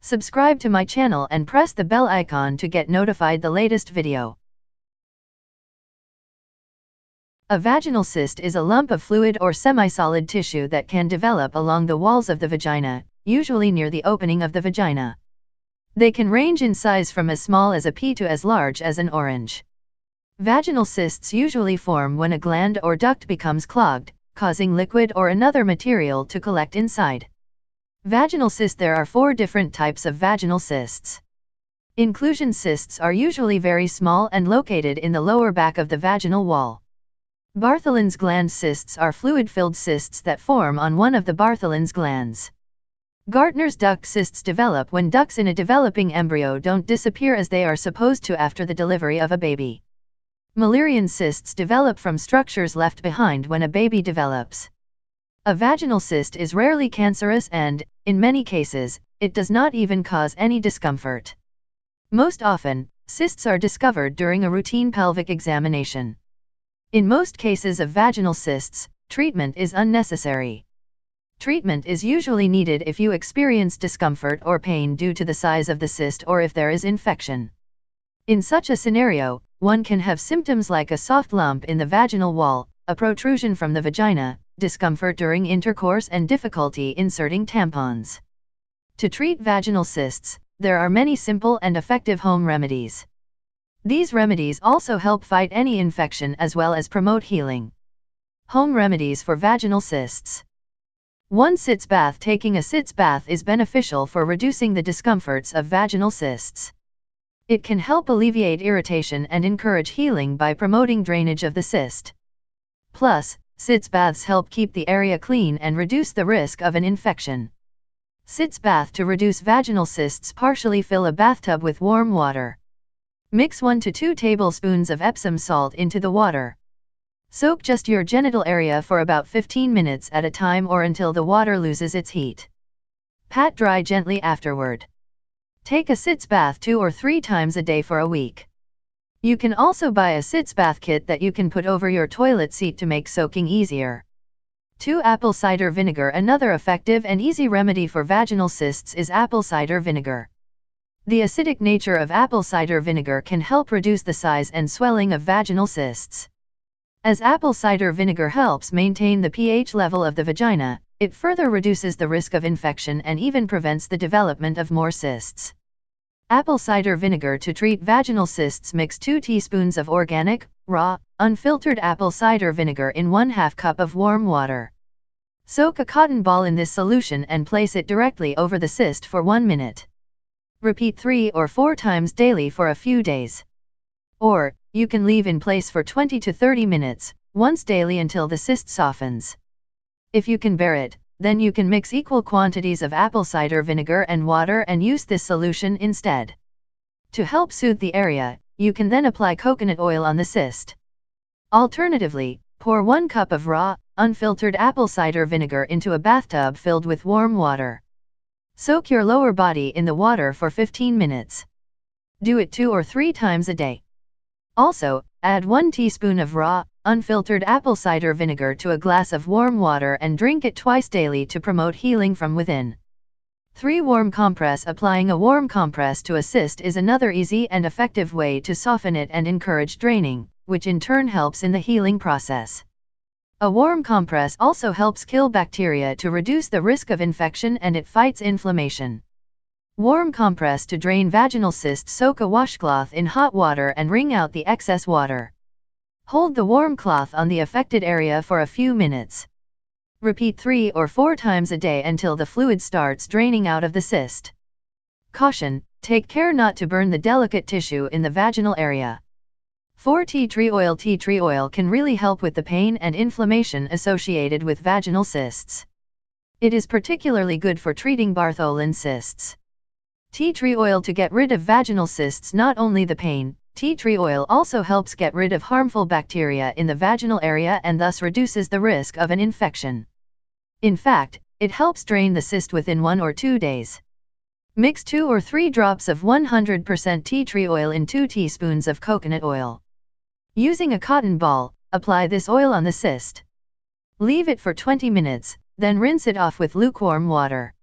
Subscribe to my channel and press the bell icon to get notified the latest video. A vaginal cyst is a lump of fluid or semi-solid tissue that can develop along the walls of the vagina, usually near the opening of the vagina. They can range in size from as small as a pea to as large as an orange. Vaginal cysts usually form when a gland or duct becomes clogged, causing liquid or another material to collect inside. Vaginal cyst. There are 4 different types of vaginal cysts. Inclusion cysts are usually very small and located in the lower back of the vaginal wall. Bartholin's gland cysts are fluid-filled cysts that form on one of the Bartholin's glands. Gartner's duct cysts develop when ducts in a developing embryo don't disappear as they are supposed to after the delivery of a baby. Mullerian cysts develop from structures left behind when a baby develops. A vaginal cyst is rarely cancerous and, in many cases, it does not even cause any discomfort. Most often, cysts are discovered during a routine pelvic examination. In most cases of vaginal cysts, treatment is unnecessary. Treatment is usually needed if you experience discomfort or pain due to the size of the cyst or if there is infection. In such a scenario, one can have symptoms like a soft lump in the vaginal wall, a protrusion from the vagina, discomfort during intercourse, and difficulty inserting tampons. To treat vaginal cysts, there are many simple and effective home remedies. These remedies also help fight any infection as well as promote healing. Home remedies for vaginal cysts. 1. SITZ bath. Taking a SITZ bath is beneficial for reducing the discomforts of vaginal cysts. It can help alleviate irritation and encourage healing by promoting drainage of the cyst. Plus, SITZ baths help keep the area clean and reduce the risk of an infection. SITZ bath. To reduce vaginal cysts, partially fill a bathtub with warm water. Mix 1 to 2 tablespoons of Epsom salt into the water. Soak just your genital area for about 15 minutes at a time or until the water loses its heat. Pat dry gently afterward. Take a SITZ bath 2 or 3 times a day for a week. You can also buy a SITZ bath kit that you can put over your toilet seat to make soaking easier. 2. Apple cider vinegar. Another effective and easy remedy for vaginal cysts is apple cider vinegar. The acidic nature of apple cider vinegar can help reduce the size and swelling of vaginal cysts. As apple cider vinegar helps maintain the pH level of the vagina, it further reduces the risk of infection and even prevents the development of more cysts. Apple cider vinegar. To treat vaginal cysts, mix 2 teaspoons of organic, raw, unfiltered apple cider vinegar in 1/2 cup of warm water. Soak a cotton ball in this solution and place it directly over the cyst for 1 minute. Repeat 3 or 4 times daily for a few days. Or, you can leave in place for 20 to 30 minutes, once daily until the cyst softens. If you can bear it, then you can mix equal quantities of apple cider vinegar and water and use this solution instead. To help soothe the area, you can then apply coconut oil on the cyst. Alternatively, pour 1 cup of raw, unfiltered apple cider vinegar into a bathtub filled with warm water. Soak your lower body in the water for 15 minutes. Do it 2 or 3 times a day. Also, add 1 teaspoon of raw, unfiltered apple cider vinegar to a glass of warm water and drink it twice daily to promote healing from within. 3. Warm compress. Applying a warm compress to a cyst is another easy and effective way to soften it and encourage draining, which in turn helps in the healing process. A warm compress also helps kill bacteria to reduce the risk of infection, and it fights inflammation. Warm compress. To drain vaginal cysts, soak a washcloth in hot water and wring out the excess water. Hold the warm cloth on the affected area for a few minutes. Repeat 3 or 4 times a day until the fluid starts draining out of the cyst. Caution: take care not to burn the delicate tissue in the vaginal area. 4. Tea tree oil. Tea tree oil can really help with the pain and inflammation associated with vaginal cysts. It is particularly good for treating Bartholin cysts. Tea tree oil. To get rid of vaginal cysts, not only the pain, tea tree oil also helps get rid of harmful bacteria in the vaginal area and thus reduces the risk of an infection. In fact, it helps drain the cyst within 1 or 2 days. Mix 2 or 3 drops of 100% tea tree oil in 2 teaspoons of coconut oil. Using a cotton ball, apply this oil on the cyst. Leave it for 20 minutes, then rinse it off with lukewarm water.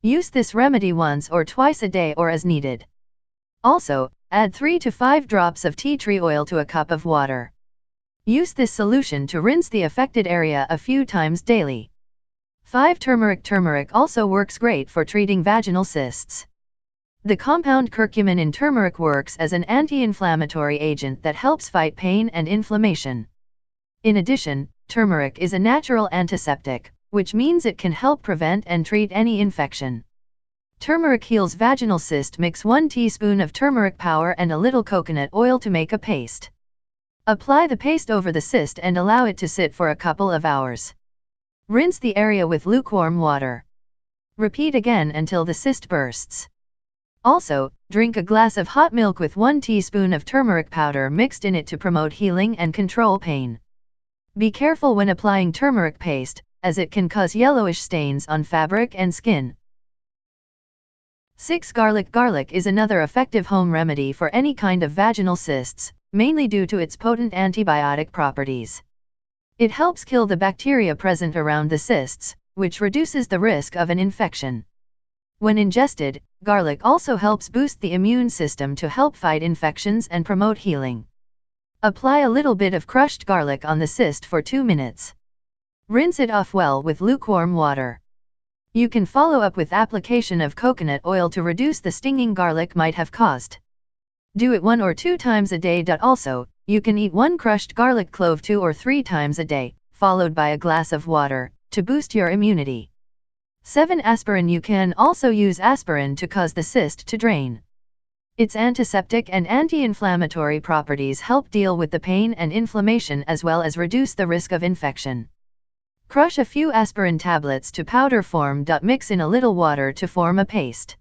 Use this remedy once or twice a day or as needed. Also, add 3 to 5 drops of tea tree oil to a cup of water. Use this solution to rinse the affected area a few times daily. 5. Turmeric. Turmeric also works great for treating vaginal cysts. The compound curcumin in turmeric works as an anti-inflammatory agent that helps fight pain and inflammation. In addition, turmeric is a natural antiseptic, which means it can help prevent and treat any infection. Turmeric heals vaginal cyst. Mix 1 teaspoon of turmeric powder and a little coconut oil to make a paste. Apply the paste over the cyst and allow it to sit for a couple of hours. Rinse the area with lukewarm water. Repeat again until the cyst bursts. Also, drink a glass of hot milk with 1 teaspoon of turmeric powder mixed in it to promote healing and control pain. Be careful when applying turmeric paste, as it can cause yellowish stains on fabric and skin. 6. Garlic. Garlic is another effective home remedy for any kind of vaginal cysts, mainly due to its potent antibiotic properties. It helps kill the bacteria present around the cysts, which reduces the risk of an infection. When ingested, garlic also helps boost the immune system to help fight infections and promote healing. Apply a little bit of crushed garlic on the cyst for 2 minutes. Rinse it off well with lukewarm water. You can follow up with application of coconut oil to reduce the stinging garlic might have caused. Do it 1 or 2 times a day. Also, you can eat 1 crushed garlic clove 2 or 3 times a day, followed by a glass of water, to boost your immunity. 7. Aspirin. You can also use aspirin to cause the cyst to drain. Its antiseptic and anti-inflammatory properties help deal with the pain and inflammation as well as reduce the risk of infection. Crush a few aspirin tablets to powder form. Mix in a little water to form a paste.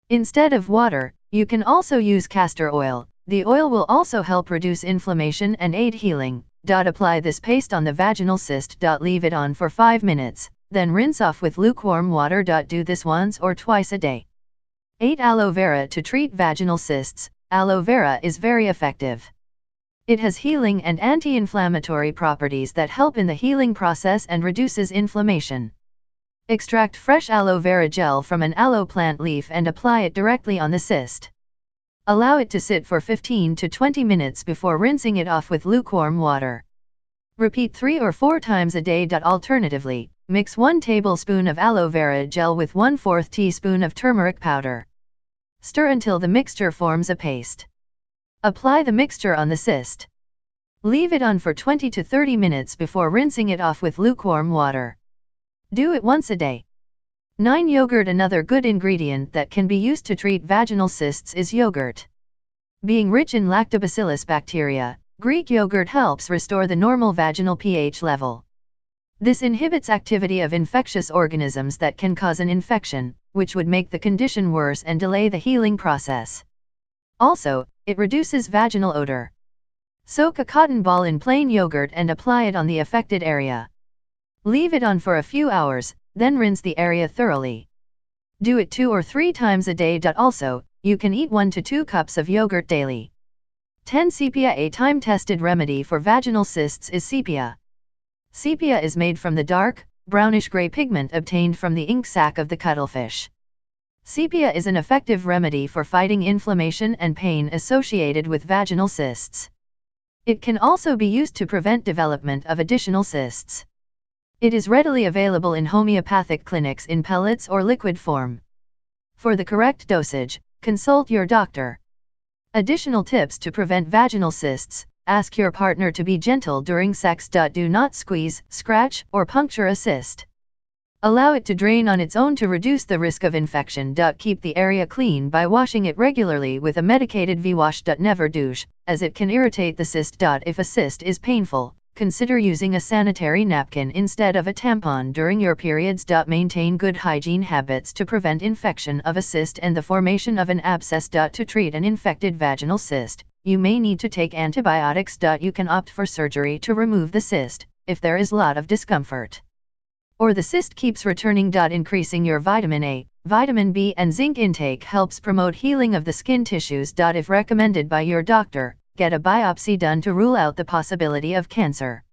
Instead of water, you can also use castor oil. The oil will also help reduce inflammation and aid healing. Apply this paste on the vaginal cyst. Leave it on for 5 minutes, then rinse off with lukewarm water. Do this once or twice a day. 8. Aloe vera. To treat vaginal cysts, aloe vera is very effective. It has healing and anti-inflammatory properties that help in the healing process and reduces inflammation. Extract fresh aloe vera gel from an aloe plant leaf and apply it directly on the cyst. Allow it to sit for 15 to 20 minutes before rinsing it off with lukewarm water. Repeat 3 or 4 times a day. Alternatively, mix 1 tablespoon of aloe vera gel with 1/4 teaspoon of turmeric powder. Stir until the mixture forms a paste. Apply the mixture on the cyst. Leave it on for 20 to 30 minutes before rinsing it off with lukewarm water. Do it once a day. 9. Yogurt. Another good ingredient that can be used to treat vaginal cysts is yogurt. Being rich in lactobacillus bacteria, Greek yogurt helps restore the normal vaginal pH level. This inhibits activity of infectious organisms that can cause an infection, which would make the condition worse and delay the healing process. Also, it reduces vaginal odor. Soak a cotton ball in plain yogurt and apply it on the affected area. Leave it on for a few hours, then rinse the area thoroughly. Do it 2 or 3 times a day. Also, you can eat 1 to 2 cups of yogurt daily. 10. Sepia. A time-tested remedy for vaginal cysts is sepia. Sepia is made from the dark, brownish-gray pigment obtained from the ink sac of the cuttlefish. Sepia is an effective remedy for fighting inflammation and pain associated with vaginal cysts. It can also be used to prevent development of additional cysts. It is readily available in homeopathic clinics in pellets or liquid form. For the correct dosage, consult your doctor. Additional tips to prevent vaginal cysts: ask your partner to be gentle during sex. Do not squeeze, scratch, or puncture a cyst. Allow it to drain on its own to reduce the risk of infection. Keep the area clean by washing it regularly with a medicated V-wash. Never douche, as it can irritate the cyst. If a cyst is painful, consider using a sanitary napkin instead of a tampon during your periods. Maintain good hygiene habits to prevent infection of a cyst and the formation of an abscess. To treat an infected vaginal cyst, you may need to take antibiotics. You can opt for surgery to remove the cyst, if there is a lot of discomfort, or the cyst keeps returning. Increasing your vitamin A, vitamin B and zinc intake helps promote healing of the skin tissues. If recommended by your doctor, get a biopsy done to rule out the possibility of cancer.